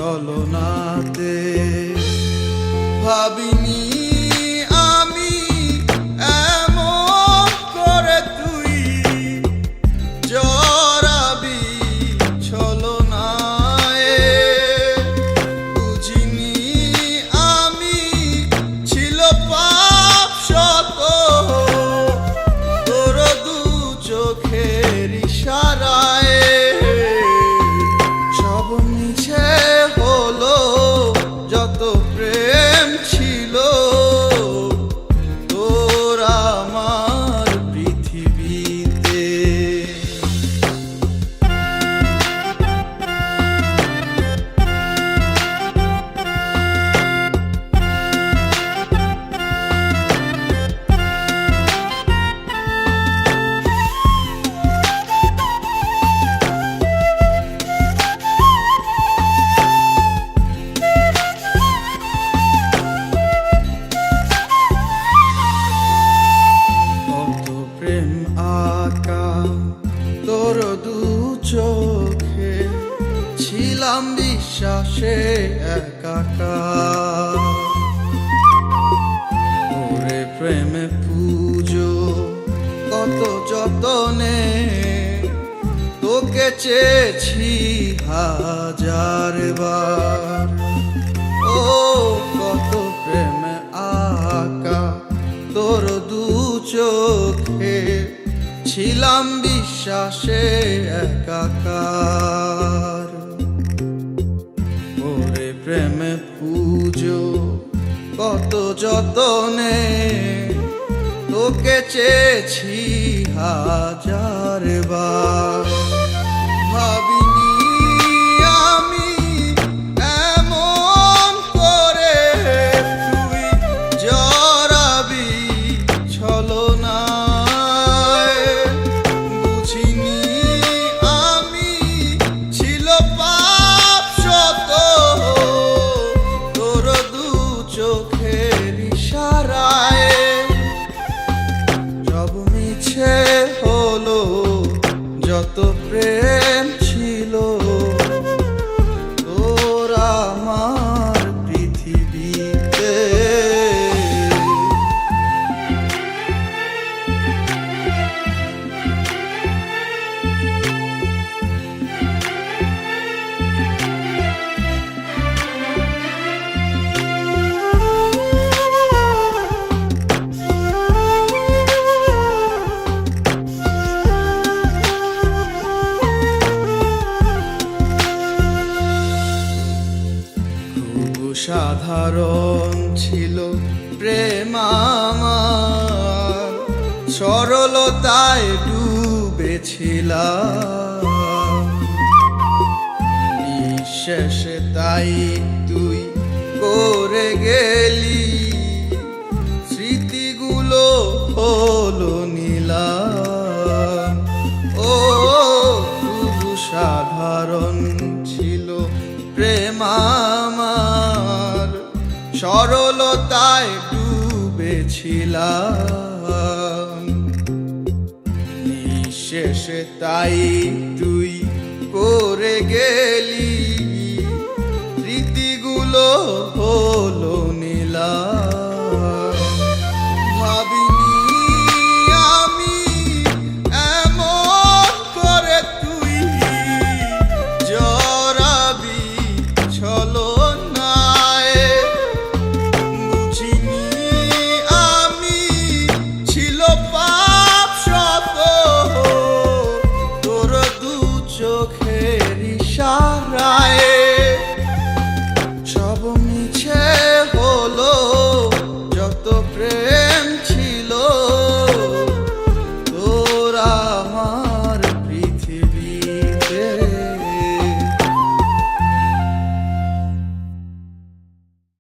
ছলনাতে। ভাবিনি আমি এমন করে তুই জড়াবি ছলনায়। বুঝিনি আমি ছিল পাপ শত তোর দু চোখের ইশারায়। সব মিছে হলো যত প্রেম ছিল তোর আমার পৃথিবীতে। তোর দু চোখে ছিলাম বিশ্বাসে একাকার। ওরে প্রেমে পুজো কত যতনে তোকে চেয়েছি হাজার বার। ও কত প্রেমে আঁকা তোর দু চোখে ছিলাম বিশ্বাসে একাকার। ওরে প্রেমে পুজো কত যতনে তোকে চেয়েছি হাজার বার। ভাবিনি আমি এমন করে তুই জড়াবি ছলনায়। বুঝিনি আমি ছিল পাপ শত তোর দু চোখের ইশারায়। সব মিছে হলো যত প্রেম ছিল তোর আমার পৃথিবীতে। সাধারণ ছিল প্রেম আমার, সরলতায় ডুবেছিলাম। নিঃশেষে তাই তুই করে গেলি স্মৃতিগুলো হলো নিলাম। ও খুব সাধারণ ছিল প্রেম আমার, সরলতায় ডুবেছিলাম। নিঃশেষে তাই তুই করে গেলি স্মৃতিগুলো হলো নিলাম। ভাবিনি আমি এমন করে তুই জড়াবি ছলনায়। বুঝিনি আমি ছিল পাপ শত তোর দু চোখের ইশারায়। সব মিছে